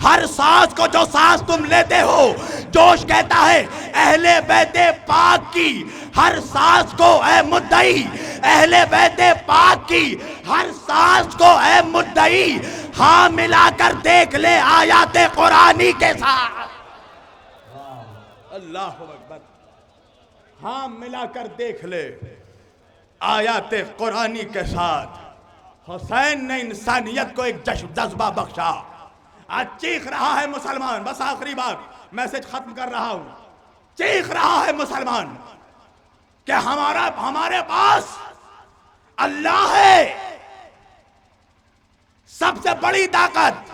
हर सांस को जो सांस तुम लेते हो, जोश कहता है अहले बैते पाक की हर सांस को ऐ मुद्दई, अहले बैते पाक की हर सांस को ऐ मुद्दई, हाँ मिलाकर देख ले आयाते कुरानी के साथ। अल्लाह अकबर। हाँ मिलाकर देख ले आयाते कुरानी के साथ। हुसैन ने इंसानियत को एक जज्बा बख्शा। आज चीख रहा है मुसलमान, बस आखिरी बात, मैसेज खत्म कर रहा हूं। चीख रहा है मुसलमान कि हमारे पास अल्लाह है, सबसे बड़ी ताकत,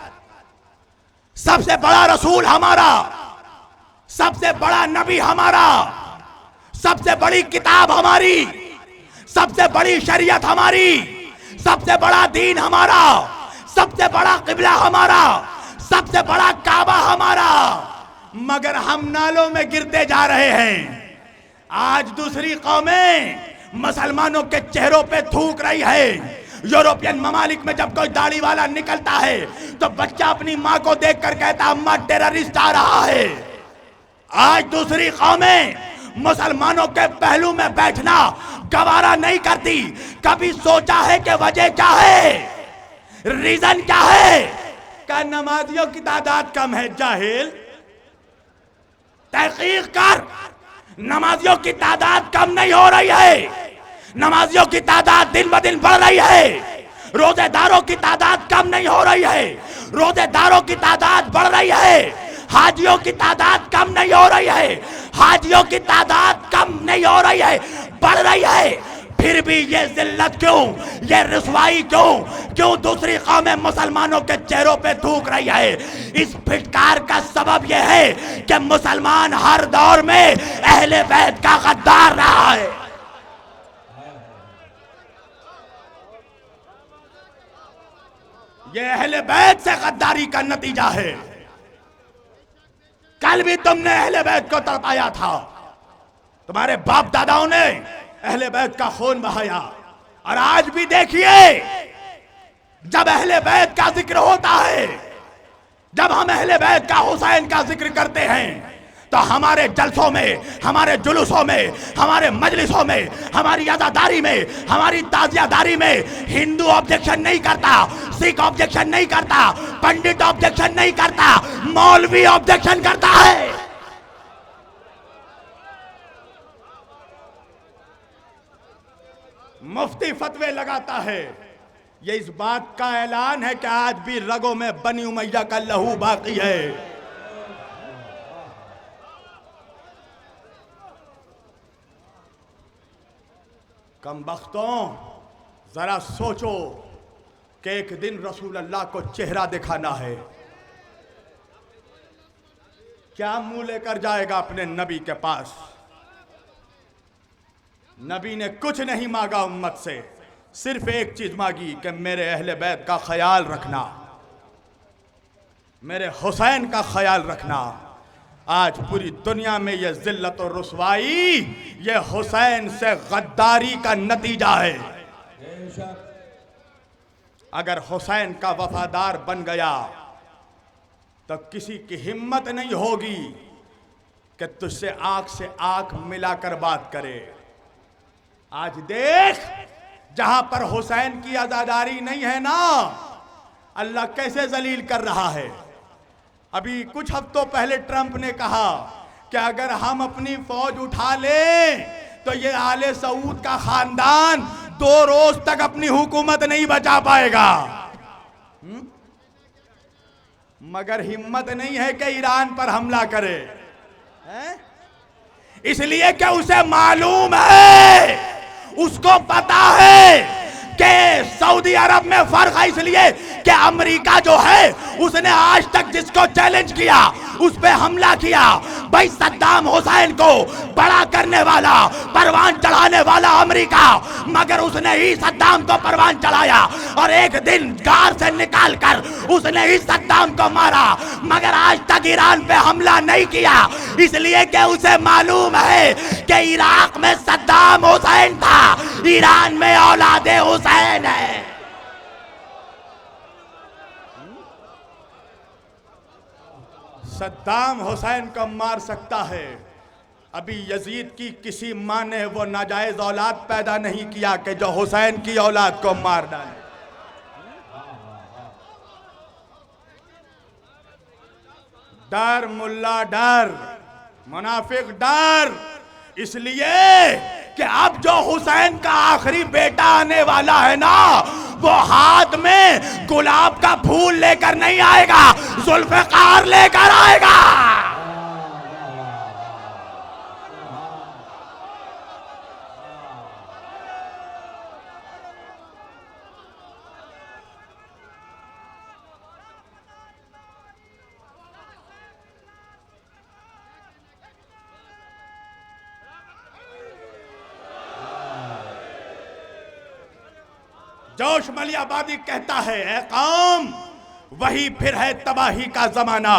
सबसे बड़ा रसूल हमारा, सबसे बड़ा नबी हमारा, सबसे बड़ी किताब हमारी, सबसे बड़ी शरीयत हमारी, सबसे बड़ा दीन हमारा, सबसे बड़ा किबला हमारा, सबसे बड़ा काबा हमारा। मगर हम नालों में गिरते जा रहे हैं। आज दूसरी कौमें मुसलमानों के चेहरों पे थूक रही है। यूरोपियन ममालिक में जब कोई दाढ़ी वाला निकलता है तो बच्चा अपनी माँ को देखकर कहता अम्मा टेररिस्ट आ रहा है। आज दूसरी कौमें मुसलमानों के पहलू में बैठना गवारा नहीं करती। कभी सोचा है कि वजह क्या है, रीजन क्या है? क्या नमाजियों की तादाद कम है? जाहिल, तहकीक कर। नमाजियों की तादाद कम नहीं हो रही है, नमाजियों की तादाद दिन ब दिन बढ़ रही है। रोजेदारों की तादाद कम नहीं हो रही है, रोजेदारों की तादाद बढ़ रही है। हाजियों की तादाद कम नहीं हो रही है, हाजियों की तादाद कम नहीं हो रही है, बढ़ रही है। फिर भी ये जिल्लत क्यों, ये रुसवाई क्यों? क्यों दूसरी कौमें मुसलमानों के चेहरों पे थूक रही है? इस फिटकार का सबब यह है कि मुसलमान हर दौर में अहले बैत का गद्दार रहा है। ये अहले बैत से गद्दारी का नतीजा है। कल भी तुमने अहले बैत को तड़पाया था, तुम्हारे बाप दादाओं ने अहले बैत का खून बहाया। और आज भी देखिए, जब अहले बैत का जिक्र होता है, जब हम अहले बैत का हुसैन का जिक्र करते हैं, तो हमारे जलसों में, हमारे जुलूसों में, हमारे मजलिसों में, हमारी अज़ादारी में, हमारी ताज़ियादारी में हिंदू ऑब्जेक्शन नहीं करता, सिख ऑब्जेक्शन नहीं करता, पंडित ऑब्जेक्शन नहीं करता, मौलवी ऑब्जेक्शन करता है। मुफ्ती फतवे लगाता है। ये इस बात का ऐलान है कि आज भी रगों में बनी उमैया का लहू बाकी है। कम बख्तों, जरा सोचो कि एक दिन रसूल अल्लाह को चेहरा दिखाना है, क्या मुंह लेकर जाएगा अपने नबी के पास? नबी ने कुछ नहीं मांगा उम्मत से, सिर्फ एक चीज मांगी कि मेरे अहले बैत का ख्याल रखना, मेरे हुसैन का ख्याल रखना। आज पूरी दुनिया में यह जिल्लत और रुसवाई यह हुसैन से गद्दारी का नतीजा है। अगर हुसैन का वफादार बन गया तो किसी की हिम्मत नहीं होगी कि तुझसे आंख मिलाकर बात करे। आज देख, जहां पर हुसैन की आजादारी नहीं है ना, अल्लाह कैसे जलील कर रहा है। अभी कुछ हफ्तों पहले ट्रंप ने कहा कि अगर हम अपनी फौज उठा लें तो ये आले सऊद का खानदान 2 रोज तक अपनी हुकूमत नहीं बचा पाएगा। मगर हिम्मत नहीं है कि ईरान पर हमला करे, इसलिए कि उसे मालूम है, उसको पता है कि सऊदी अरब में फर्क है, इसलिए कि अमेरिका जो है उसने आज तक जिसको चैलेंज किया उस पे हमला किया। भाई सद्दाम हुसैन को बड़ा करने वाला, परवान चढ़ाने वाला अमेरिका, मगर उसने ही सद्दाम को परवान चढ़ाया और एक दिन गार से निकाल कर उसने ही सद्दाम को मारा, मगर आज तक ईरान पे हमला नहीं किया, इसलिए कि उसे मालूम है कि इराक में सद्दाम हुसैन था, ईरान में औलादे हुसैन है। सद्दाम हुसैन को मार सकता है, अभी यजीद की किसी मां ने वो नाजायज औलाद पैदा नहीं किया कि जो हुसैन की औलाद को मार डाले। डर मुल्ला डर, मुनाफिक डर, इसलिए कि अब जो हुसैन का आखिरी बेटा आने वाला है ना, वो हाथ में गुलाब का फूल लेकर नहीं आएगा, जुल्फ़िकार लेकर आएगा। जोश मलियाबादी कहता है, ऐ कौम, वही फिर है तबाही का जमाना,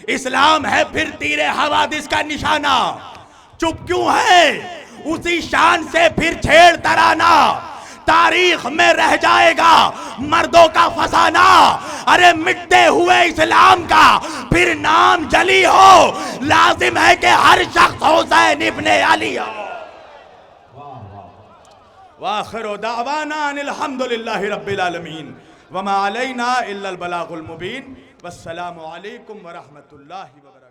इस्लाम है फिर तीरे हवादिस का निशाना, चुप क्यों है उसी शान से फिर छेड़ तराना, तारीख में रह जाएगा मर्दों का फसाना, अरे मिटते हुए इस्लाम का फिर नाम जली हो, लाजिम है कि हर शख्स हुसैन इब्ने अली हो। वाखिरु दावाना अनिल हम्दुलिल्लाहि रब्बिल आलमीन वमा अलैना इल्लल बलागुल मुबीन। वस्सलामु अलैकुम व रहमतुल्लाहि व बरकातुहू।